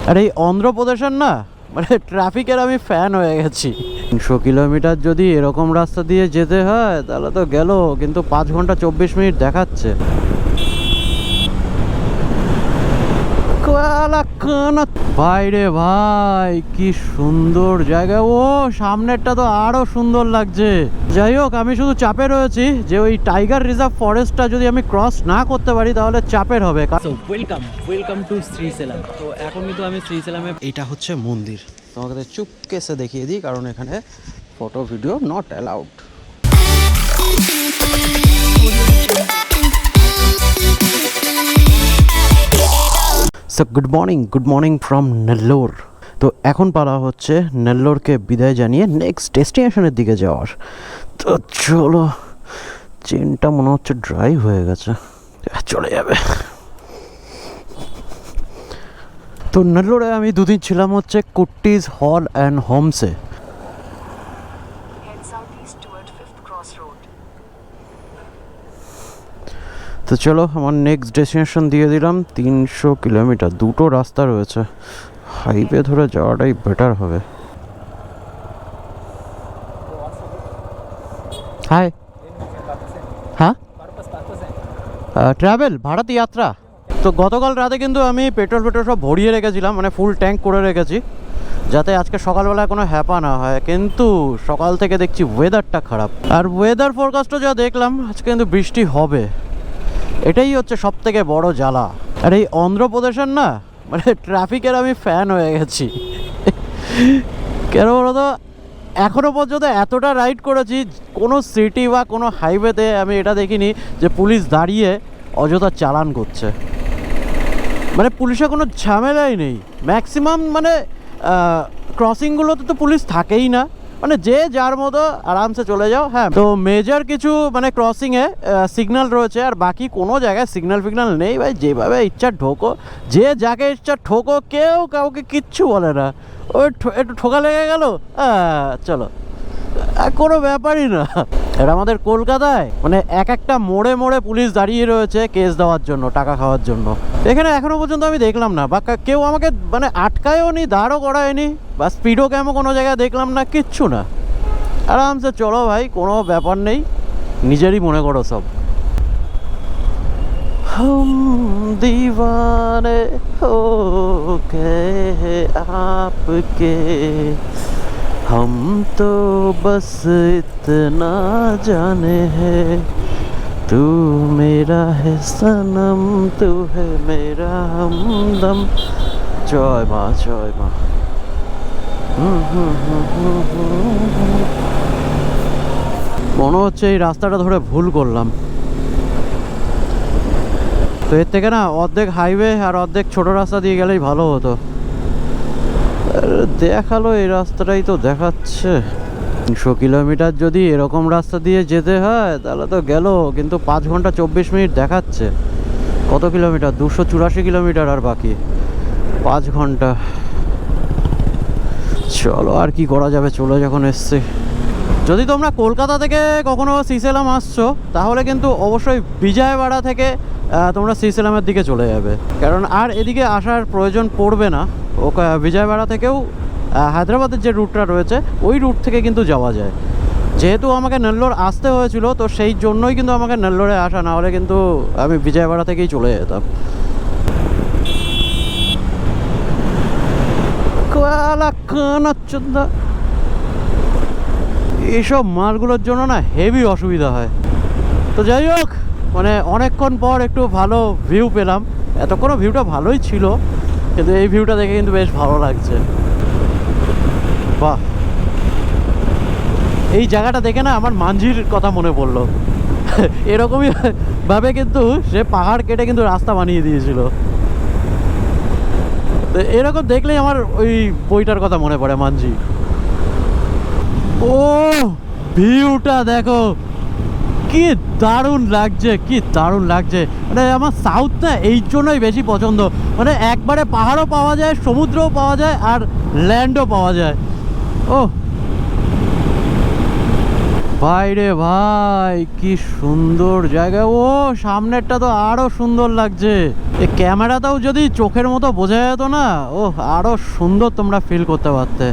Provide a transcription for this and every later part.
আর এই অন্ধ্রপ্রদেশের না মানে ট্রাফিকের আমি ফ্যান হয়ে গেছি। 300 কিলোমিটার যদি এরকম রাস্তা দিয়ে যেতে হয় তাহলে তো গেল, কিন্তু 5 ঘন্টা 24 মিনিট দেখাচ্ছে। বাইরে ভাই কি সুন্দর জায়গা, ও সামনেরটা তো আরো সুন্দর লাগছে। যাই হোক, আমি শুধু চাপে রয়েছি যে ওই টাইগার রিজার্ভ ফরেস্টটা যদি আমি ক্রস না করতে পারি তাহলে চাপের হবে। Welcome to Srisailam. তো এখন কিন্তু আমি শ্রীসেলামে, এটা হচ্ছে মন্দির, তোমাকে চুপকেসে দেখিয়ে দিই কারণ এখানে photo video not allowed. So good morning from Nellore. তো এখন পালা হচ্ছে নেল্লোরকে বিদায় জানিয়ে নেক্সট ডেস্টিনেশনের দিকে যাওয়ার। তো চলো, চেনটা মনে হচ্ছে ড্রাই হয়ে গেছে, চলে যাবে। তো নেল্লোরে আমি দুদিন ছিলাম হচ্ছে কুট্টিজ হল অ্যান্ড হোমসে। তো চলো, আমার নেক্সট ডেস্টিনেশন দিয়ে দিলাম। 300 কিলোমিটার, দুটো রাস্তা রয়েছে, হাইওয়ে ধরে যাওয়াটাই বেটার হবে। হাই, হ্যাঁ, ট্রাভেল ভারত যাত্রা। তো গতকাল রাতে কিন্তু আমি পেট্রোল সব ভরিয়ে রেখেছিলাম, মানে ফুল ট্যাঙ্ক করে রেখেছি, যাতে আজকে সকালবেলায় কোনো হ্যাপা না হয়। কিন্তু সকাল থেকে দেখছি ওয়েদারটা খারাপ, আর ওয়েদার ফোরকাস্টও যা দেখলাম আজকে কিন্তু বৃষ্টি হবে। এটাই হচ্ছে সব থেকে বড় জ্বালা। আর এই অন্ধ্রপ্রদেশের না মানে ট্রাফিকের আমি ফ্যান হয়ে গেছি। কেন বলো তো, এখনও পর্যন্ত এতটা রাইড করেছি, কোনো সিটি বা কোনো হাইওয়েতে আমি এটা দেখিনি যে পুলিশ দাঁড়িয়ে অযথা চালান করছে। মানে পুলিশের কোনো ঝামেলাই নেই ম্যাক্সিমাম, মানে ক্রসিংগুলোতে তো পুলিশ থাকেই না, মানে যে যার মতো আরামসে চলে যাও। হ্যাঁ, তো মেজর কিছু মানে ক্রসিংয়ে সিগন্যাল রয়েছে, আর বাকি কোনো জায়গায় সিগন্যাল ফিগন্যাল নেই। ভাই যেভাবে ইচ্ছা ঠোকো, যে যাকে ইচ্ছা ঠোকো, কেউ কাউকে কিচ্ছু বলে না। ওই একটু ঠোকা লেগে গেল, চলো, কোনো ব্যাপারই না। এটা আমাদের কলকাতায় মানে একটা মোড়ে মোড়ে পুলিশ দাঁড়িয়ে রয়েছে কেস দেওয়ার জন্য, টাকা খাওয়ার জন্য। এখানে এখনো পর্যন্ত আমি দেখলাম না, বা কেউ আমাকে মানে আটকায়ও নি, দাঁড়ও করায়নি, বা স্পিডও ক্যামও কোনো জায়গায় দেখলাম না, কিচ্ছু না। আরামসে চলো ভাই, কোনো ব্যাপার নেই, নিজেরই মনে করো সব। हम दीवाने हो गए आपके, हम तो बस इतना जाने हैं, तू मेरा है सनम, तू है मेरा हमदम। জয় মা, জয় মা। মনে হচ্ছে এই রাস্তাটা ধরে ভুল করলাম। তো এর থেকে না অর্ধেক হাইওয়ে আর অর্ধেক ছোট রাস্তা দিয়ে গেলেই ভালো হতো। দেখালো এই রাস্তাটাই তো দেখাচ্ছে। 300 কিলোমিটার যদি এরকম রাস্তা দিয়ে যেতে হয় তাহলে তো গেল, কিন্তু 5 ঘন্টা 24 মিনিট দেখাচ্ছে। কত কিলোমিটার? 284 কিলোমিটার, আর বাকি 5 ঘন্টা। চলো, আর কি করা যাবে, চলে যখন এসছে। যদি তোমরা কলকাতা থেকে কখনো শ্রীসেলাম আসছো তাহলে কিন্তু অবশ্যই বিজয়ওয়াড়া থেকে তোমরা শ্রীসেলামের দিকে চলে যাবে, কারণ আর এদিকে আসার প্রয়োজন পড়বে না। বিজয়ওয়াড়া থেকেও হায়দ্রাবাদের যে রুটটা রয়েছে ওই রুট থেকে কিন্তু যাওয়া যায়। যেহেতু আমাকে নেল্লোর আসতে হয়েছিল, তো সেই জন্যই কিন্তু আমাকে নেল্লোরে আসা, না হলে কিন্তু আমি বিজয়ওয়াড়া থেকেই চলে যেতাম। এইসব মালগুলোর জন্য না হেভি অসুবিধা হয়। তো যাই হোক, মানে অনেকক্ষণ পর একটু ভালো ভিউ পেলাম। এতক্ষণও ভিউটা ভালোই ছিল, কিন্তু এই ভিউটা দেখে কিন্তু বেশ ভালো লাগছে। বাহ, এই জায়গাটা দেখে না আমার মাঞ্ঝির কথা মনে পড়লো। এরকমই ভাবে কিন্তু সে পাহাড় কেটে কিন্তু রাস্তা বানিয়ে দিয়েছিল। তো এরকম দেখলেই আমার ওই বইটার কথা মনে পড়ে, মাঞ্ঝি। ও ভিউটা দেখো, কি দারুণ লাগছে, কি দারুণ লাগছে। মানে আমার সাউথ না এই জন্যই বেশি পছন্দ, মানে একবারে পাহাড়ও পাওয়া যায়, সমুদ্রও পাওয়া যায়, আর ল্যান্ডও পাওয়া যায়। ও বাইরে ভাই কি সুন্দর জায়গা, ও সামনেরটা তো আরো সুন্দর লাগছে। এই ক্যামেরাটাও যদি চোখের মতো বোঝা যেত না, ও আরও সুন্দর তোমরা ফিল করতে পারতে।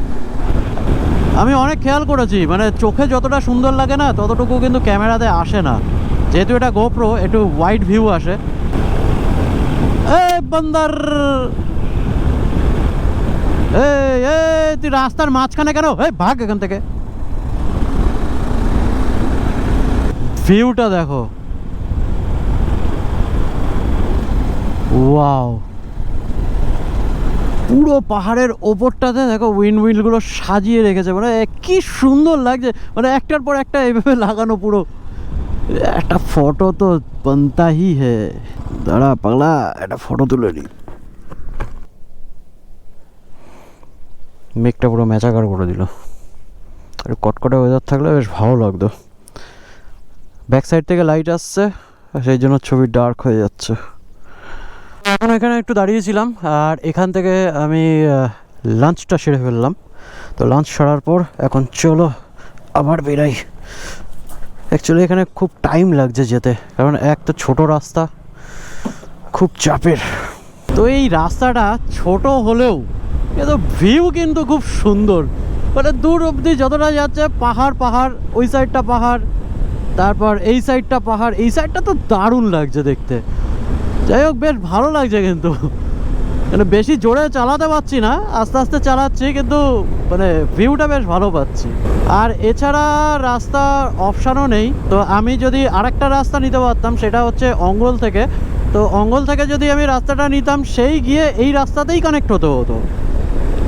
আমি অনেক খেয়াল করেছি, মানে চোখে যতটা সুন্দর লাগে না ততটুকু কিন্তু ক্যামেরাতে আসে না, যেহেতু এটা গোপ্রো একটু ওয়াইড ভিউ আসে। এই বন্দর, এই তুই রাস্তার মাঝখানে কেন? এই ভাগ এখান থেকে। ভিউটা দেখো, ওয়াও। পুরো পাহাড়ের ওপরটাতে দেখো উইন্ডমিলগুলো সাজিয়ে রেখেছে, মানে কি সুন্দর লাগছে, মানে একটার পর একটা এইভাবে লাগানো। পুরো একটা ফটো তো বানতা হি হে। দাঁড়া পাগলা, একটা ফটো তুলে নি। মেঘটা পুরো ম্যাচাকার করে দিল, আর কটকটে ওয়েদার থাকলে বেশ ভালো লাগতো। ব্যাক সাইড থেকে লাইট আসছে, সেই জন্য ছবি ডার্ক হয়ে যাচ্ছে। এখন এখানে একটু দাঁড়িয়েছিলাম, আর এখান থেকে আমি লাঞ্চটা সেরে ফেললাম। তো লাঞ্চ সারার পর এখন চলো আবার বেরাই। অ্যাকচুয়ালি এখানে খুব টাইম লাগছে যেতে, কারণ এক তো ছোটো রাস্তা, খুব চাপের। তো এই রাস্তাটা ছোট হলেও কিন্তু ভিউ কিন্তু খুব সুন্দর, মানে দূর অবধি যতটা যাচ্ছে পাহাড় পাহাড়, ওই সাইডটা পাহাড়, তারপর এই সাইডটা পাহাড়। এই সাইডটা তো দারুণ লাগছে দেখতে। যাই হোক, বেশ ভালো লাগছে, কিন্তু মানে বেশি জোরে চালাতে পারছি না, আস্তে আস্তে চালাচ্ছি, কিন্তু মানে ভিউটা বেশ ভালো পাচ্ছি। আর এছাড়া রাস্তার অপশানও নেই। তো আমি যদি আরেকটা রাস্তা নিতে পারতাম, সেটা হচ্ছে অঙ্গল থেকে। তো অঙ্গল থেকে যদি আমি রাস্তাটা নিতাম, সেই গিয়ে এই রাস্তাতেই কানেক্ট হতে হতো।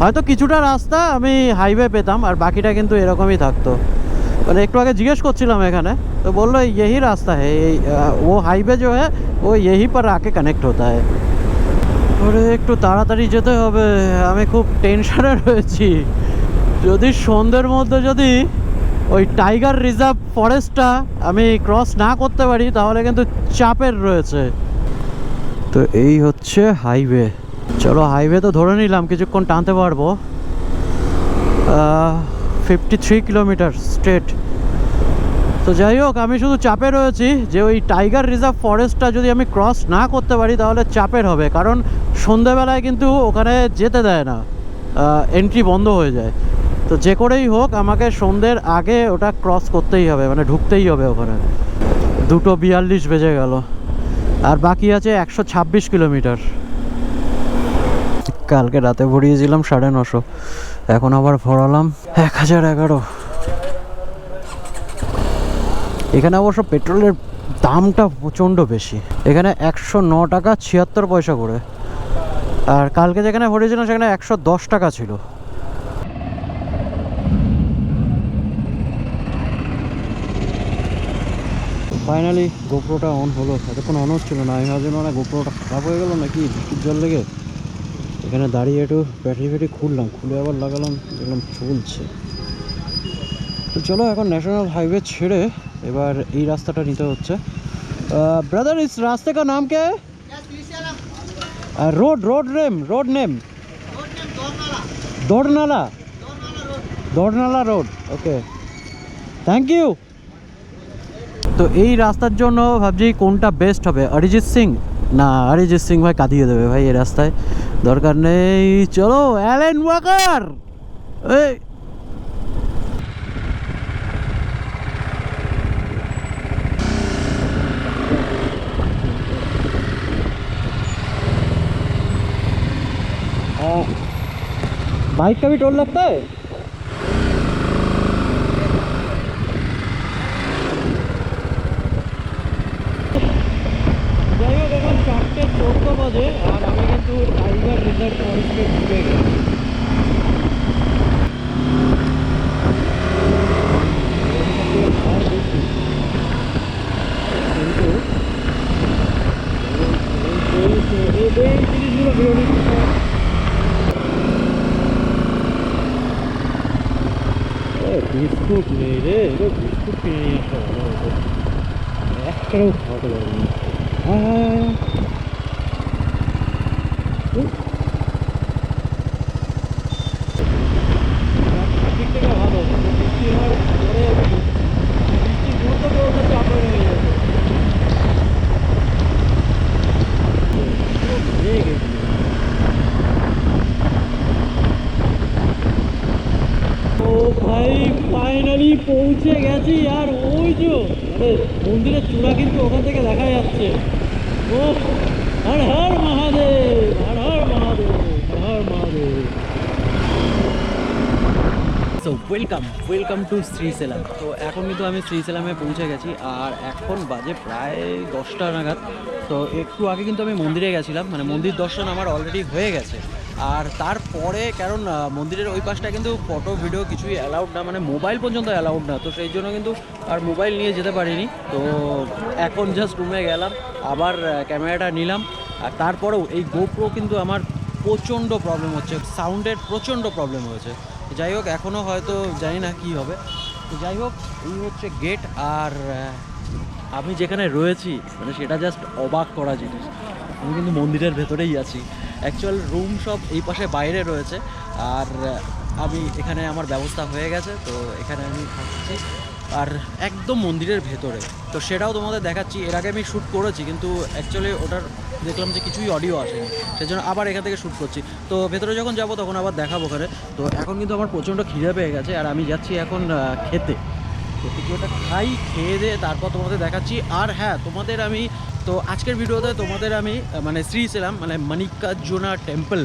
হয়তো কিছুটা রাস্তা আমি হাইওয়ে পেতাম, আর বাকিটা কিন্তু এরকমই থাকতো। মানে একটু আগে জিজ্ঞেস করছিলাম এখানে, তো বললো यही রাস্তা है, वो हाईवे जो है वो यही पर आके कनेक्ट होता है। ওরে একটু তাড়াতাড়ি যেতে হবে, আমি খুব টেনশনে রয়েছি। যদি সন্ধ্যের মধ্যে যদি ওই টাইগার রিজার্ভ ফরেস্টটা আমি ক্রস না করতে পারি, তাহলে কিন্তু চাপের রয়েছে। তো এই হচ্ছে হাইওয়ে। চলো হাইওয়ে তো ধরে নিলাম, কিছুক্ষণ টানতে পারবো। 53 কিলোমিটার স্ট্রেট। তো যাই হোক, আমি শুধু চাপে রয়েছি যে ওই টাইগার রিজার্ভ ফরেস্টটা যদি আমি ক্রস না করতে পারি তাহলে চাপের হবে, কারণ সন্ধেবেলায় কিন্তু ওখানে যেতে দেয় না, এন্ট্রি বন্ধ হয়ে যায়। তো যে করেই হোক আমাকে সন্ধ্যের আগে ওটা ক্রস করতেই হবে, মানে ঢুকতেই হবে ওখানে। 2:42 বেজে গেল, আর বাকি আছে 126 কিলোমিটার। কালকে রাতে ভরিয়েছিলাম 950, এখন আবার ভরালাম 1011। এখানে অবশ্য পেট্রোলের দামটা প্রচণ্ড বেশি, এখানে 109 টাকা 76 পয়সা করে, আর কালকে যেখানে ভরিয়েছিলাম সেখানে 110 টাকা ছিল। ফাইনালি গোপ্রোটা অন হলো, এতক্ষণ অন হচ্ছিল না। আমি ভাবছিলাম না গোপ্রোটা খারাপ হয়ে গেল নাকি বৃষ্টির জল লেগে। এখানে দাঁড়িয়ে একটু ব্যাটারি খুললাম, খুলে আবার লাগালাম, দেখলাম চলছে। তো চলো এখন ন্যাশনাল হাইওয়ে ছেড়ে এবার এই রাস্তাটা নিতে হচ্ছে। ব্রাদার, इस रास्ते का नाम क्या है? Road name Dournala road. Okay, thank you. তো এই রাস্তার জন্য ভাবছি কোনটা বেস্ট হবে। অরিজিৎ সিং না, অরিজিৎ সিং ভাই কাঁদিয়ে দেবে ভাই এই রাস্তায়, দরকার নেই। চলো অ্যালেন ওয়াকার। এই बाइक का भी टोल लगता है? যাই হোক, এখন 4:14 বাজে, আর আমি কিন্তু টাইগার রিজার্ভ ফরেস্টে ঢুকে গেছি। কিন্তু এই জিনিসগুলো বেরোনি। বিস্কুট নেই রে, বিস্কুট কিনে নিয়ে আসা ভালো হতো, একটাও খাওয়াতে পারবো না। দিক থেকে ভালো, বৃষ্টি হওয়ার পরে বৃষ্টির গুরুত্ব চাপ হয়ে যাবে। ভাই ফাইনালি পৌঁছে গেছি। আর ওই যে মানে মন্দিরের চূড়া কিন্তু ওখান থেকে দেখা যাচ্ছে। ও Har Har Mahadev, Har Har Mahadev, Har Har Mahadev. So welcome to Srisailam. তো এখন কিন্তু আমি শ্রীসেলামে পৌঁছে গেছি আর এখন বাজে প্রায় 10টা নাগাদ। তো একটু আগে কিন্তু আমি মন্দিরে গেছিলাম, মানে মন্দির দর্শন আমার অলরেডি হয়ে গেছে। আর তারপরে কারণ মন্দিরের ওই পাশটা কিন্তু ফটো ভিডিও কিছুই অ্যালাউড না, মানে মোবাইল পর্যন্ত অ্যালাউড না, তো সেই জন্য কিন্তু আর মোবাইল নিয়ে যেতে পারিনি। তো এখন জাস্ট রুমে গেলাম, আবার ক্যামেরাটা নিলাম। আর তারপরেও এই গোপ্রো কিন্তু আমার প্রচণ্ড প্রবলেম হচ্ছে, সাউন্ডের প্রচণ্ড প্রবলেম হয়েছে। যাই হোক, এখনও হয়তো জানি না কি হবে। তো যাই হোক, এই হচ্ছে গেট। আর আমি যেখানে রয়েছি মানে সেটা জাস্ট অবাক করা জিনিস। আমি কিন্তু মন্দিরের ভেতরেই আছি। অ্যাকচুয়াল রুম সব এই পাশে বাইরে রয়েছে, আর আমি এখানে আমার ব্যবস্থা হয়ে গেছে, তো এখানে আমি থাকছি আর একদম মন্দিরের ভেতরে। তো সেটাও তোমাদের দেখাচ্ছি। এর আগে আমি শ্যুট করেছি, কিন্তু অ্যাকচুয়ালি ওটার দেখলাম যে কিছুই অডিও আসেনি, সেই জন্য আবার এখান থেকে শ্যুট করছি। তো ভেতরে যখন যাব তখন আবার দেখাবো ওখানে। তো এখন কিন্তু আমার প্রচণ্ড খিদে পেয়ে গেছে আর আমি যাচ্ছি এখন খেতে। তো কিছু একটা খাই, খেয়ে দিয়ে তারপর তোমাদের দেখাচ্ছি। আর হ্যাঁ, তোমাদের আমি তো আজকের ভিডিওতে তোমাদের আমি মানে শ্রীসেলাম মানে মল্লিকার্জুনা টেম্পল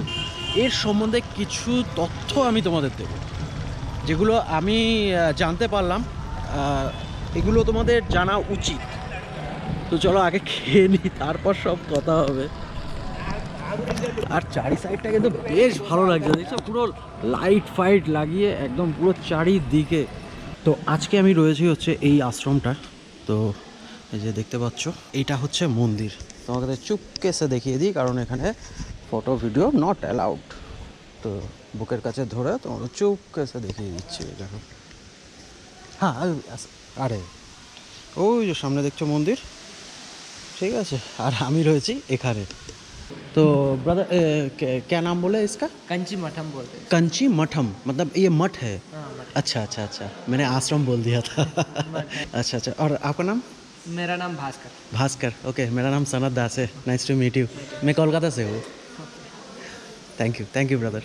এর সম্বন্ধে কিছু তথ্য আমি তোমাদের দেবো, যেগুলো আমি জানতে পারলাম। এগুলো তোমাদের জানা উচিত। তো চলো আগে খেয়ে নিই, তারপর সব কথা হবে। আর চারি সাইডটা কিন্তু বেশ ভালো লাগছে, দেখছো পুরো লাইট ফাইট লাগিয়ে একদম পুরো চারিদিকে। তো আজকে আমি রয়েছি হচ্ছে এই আশ্রমটা। তো এই যে দেখতে পাচ্ছ, এইটা হচ্ছে মন্দির। তোমাকে চুপকেসে দেখিয়ে দিই, কারণ এখানে ফটো ভিডিও নট অ্যালাউড। তো বুকের কাছে ধরে তোমাকে চুপকেসে দেখিয়ে দিচ্ছি। দেখো, হ্যাঁ আরে ওই যে সামনে দেখছো মন্দির, ঠিক আছে। আর আমি রয়েছি এখানে। तो ब्रदर क्या नाम बोला है इसका? कंची मठम बोलते हैं। कंची मठम, मतलब ये मठ है? हाँ, मठ। अच्छा अच्छा अच्छा, मैंने आश्रम बोल दिया था। अच्छा अच्छा, और आपका नाम? मेरा नाम भास्कर। भास्कर, ओके। मेरा नाम सनत दास है, नाइस टू मीट यू। मैं कोलकाता से हूँ। थैंक यू ब्रदर,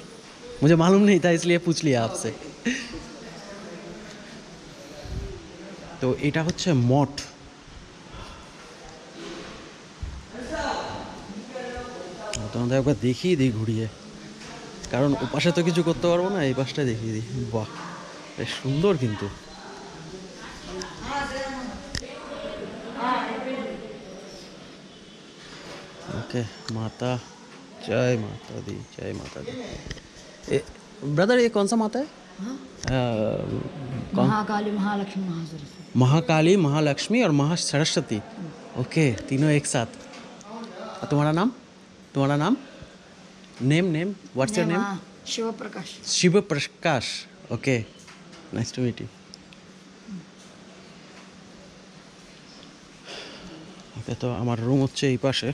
मुझे मालूम नहीं था इसलिए पूछ लिया आपसे। तो এটা হচ্ছে মঠ। তোমাদের একবার দেখিয়ে দিই ঘুরিয়ে, কারণ ও পাশে তো কিছু করতে পারবো না, এই পাশটা দেখিয়ে দিই। বাহ, বেশ সুন্দর কিন্তু। ओके, माता जय माता दी, जय माता दी। ब्रदर ये कौन सा माता है? महाकाली, महालक्ष्मी, महासरस्वती। महाकाली, महालक्ष्मी और महासरस्वती। ओके, तीनों एक साथ। तुम्हारा नाम? तुम्हारा नाम? Name what's your name? Shiv Prakash. Shiv Prakash, okay, nice to meet you. Okay, তো আমার রুম হচ্ছে এই পাশে।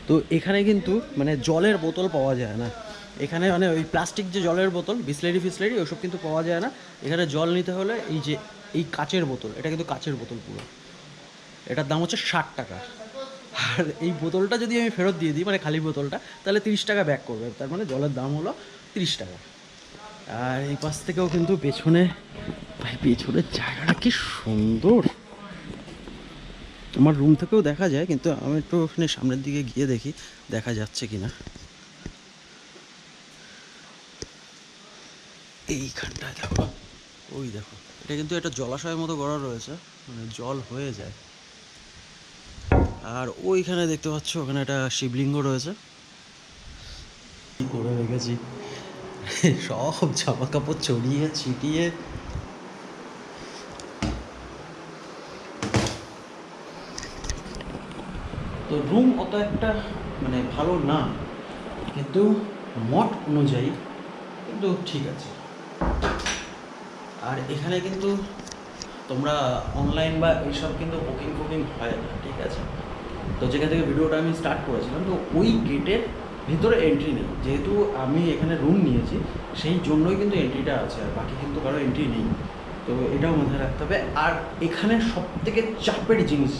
তো এখানে কিন্তু মানে জলের বোতল পাওয়া যায় না এখানে, মানে ওই প্লাস্টিক যে জলের বোতল বিসলেরি ওসব কিন্তু পাওয়া যায় না এখানে। জল নিতে হলে এই যে এই কাচের বোতল, এটা কিন্তু কাচের বোতল পুরো, এটার দাম হচ্ছে 60 টাকা। আর এই বোতলটা যদি আমি ফেরত দিয়ে দিই, মানে খালি বোতলটা, তাহলে 30 টাকা ব্যাক করবে। তার মানে জলের দাম হলো 30 টাকা। আর এই পাশ থেকেও কিন্তু পেছনে, ভাই পেছনের জায়গাটা কি সুন্দর। আমার রুম থেকেও দেখা যায়, কিন্তু আমি একটু ওখানে সামনের দিকে গিয়ে দেখি দেখা যাচ্ছে কি না। এইখানটায় দেখো, ওই দেখো, এটা কিন্তু একটা জলাশয়ের মতো গড়া রয়েছে, মানে জল হয়ে যায়। আর ওইখানে দেখতে পাচ্ছ, ওখানে একটা শিবলিঙ্গ রয়েছে। কি করে রেখেছি সব জামা কাপড় ছড়িয়ে ছিটিয়ে। তো রুম অত একটা মানে ভালো না, কিন্তু মঠ অনুযায়ী কিন্তু ঠিক আছে। আর এখানে কিন্তু তোমরা অনলাইন বা এইসব কিন্তু বুকিং হয় না, ঠিক আছে। তো যেখান থেকে ভিডিওটা আমি স্টার্ট করেছিলাম, তো ওই গেটের ভিতরে এন্ট্রি নেই, যেহেতু আমি এখানে রুম নিয়েছি সেই জন্যই কিন্তু এন্ট্রিটা আছে, আর বাকি কিন্তু কারো এন্ট্রি নেই। তো এটাও মাথায় রাখতে হবে। আর এখানে সবথেকে চাপের জিনিস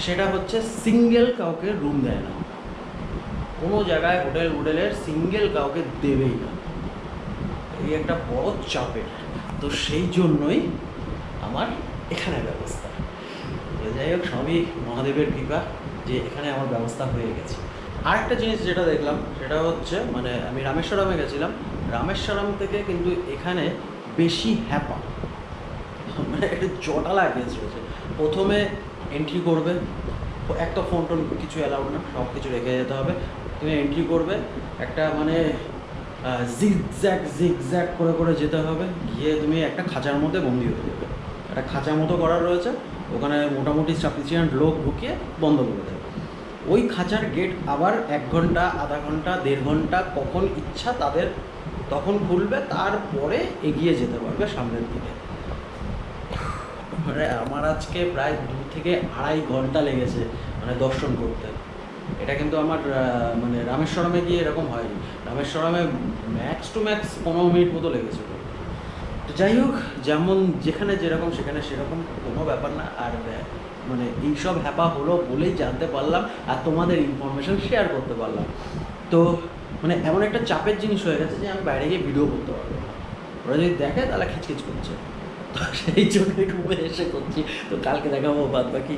সেটা হচ্ছে সিঙ্গেল কাউকে রুম দেয় না। কোনো জায়গায় হোটেলের সিঙ্গেল কাউকে দেবেই না। এই একটা বড় চাপের, তো সেই জন্যই আমার এখানে ব্যবস্থা। তো যাই হোক, সবই মহাদেবের কৃপা যে এখানে আমার ব্যবস্থা হয়ে গেছে। আরেকটা জিনিস যেটা দেখলাম সেটা হচ্ছে, মানে আমি রামেশ্বরমে গেছিলাম, রামেশ্বরম থেকে কিন্তু এখানে বেশি হ্যাপা, মানে একটু জটালা কেস রয়েছে। প্রথমে এন্ট্রি করবে, একটা ফোন টোন কিছু অ্যালাউড না, সব কিছু রেখে যেতে হবে। তুমি এন্ট্রি করবে, একটা মানে জিগজ্যাগ করে করে যেতে হবে, গিয়ে তুমি একটা খাঁচার মধ্যে বন্দি হয়ে যাবে। একটা খাঁচার মতো করা রয়েছে, ওখানে মোটামুটি সাফিসিয়েন্ট লোক ঢুকিয়ে বন্ধ করে দেবে। ওই খাঁচার গেট আবার 1 ঘন্টা, আধা ঘন্টা, 1.5 ঘন্টা কখন ইচ্ছা তাদের তখন খুলবে, তারপরে এগিয়ে যেতে পারবে সামনের দিকে। মানে আমার আজকে প্রায় 2 থেকে 2.5 ঘন্টা লেগেছে মানে দর্শন করতে। এটা কিন্তু আমার মানে রামেশ্বরমে গিয়ে এরকম হয়নি। রামেশ্বরমে ম্যাক্স টু ম্যাক্স 15 মিনিট মতো লেগেছিল। তো যাই হোক, যেমন যেখানে যেরকম সেখানে সেরকম, কোনো ব্যাপার না। আর মানে এইসব হ্যাপা হলো বলেই জানতে পারলাম আর তোমাদের ইনফরমেশন শেয়ার করতে পারলাম। তো মানে এমন একটা চাপের জিনিস হয়ে গেছে যে আমি বাইরে গিয়ে ভিডিও করতে পারবো না, ওরা যদি দেখে তাহলে খিচখিচ করছে। তো সেই জন্য রুমে এসে করছি। তো কালকে দেখাবো বাদ বাকি।